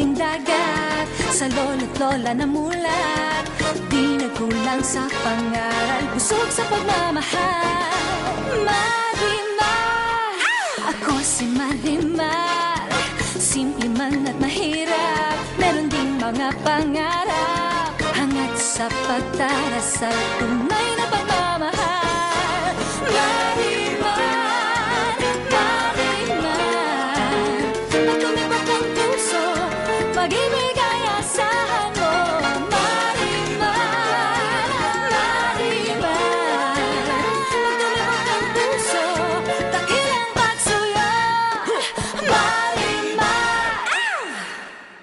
tabing dagat, sa lolo't lola na mulat. Di nagkulang sa pangaral, busog sa pagmamahal. Marimar, ako si Marimar. Simple man at mahirap, meron ding mga pangarap. Hangad sa pagdarasal, tunay na pagmamahal. Marimar, Marimar, at tumibok ang puso, pag-ibig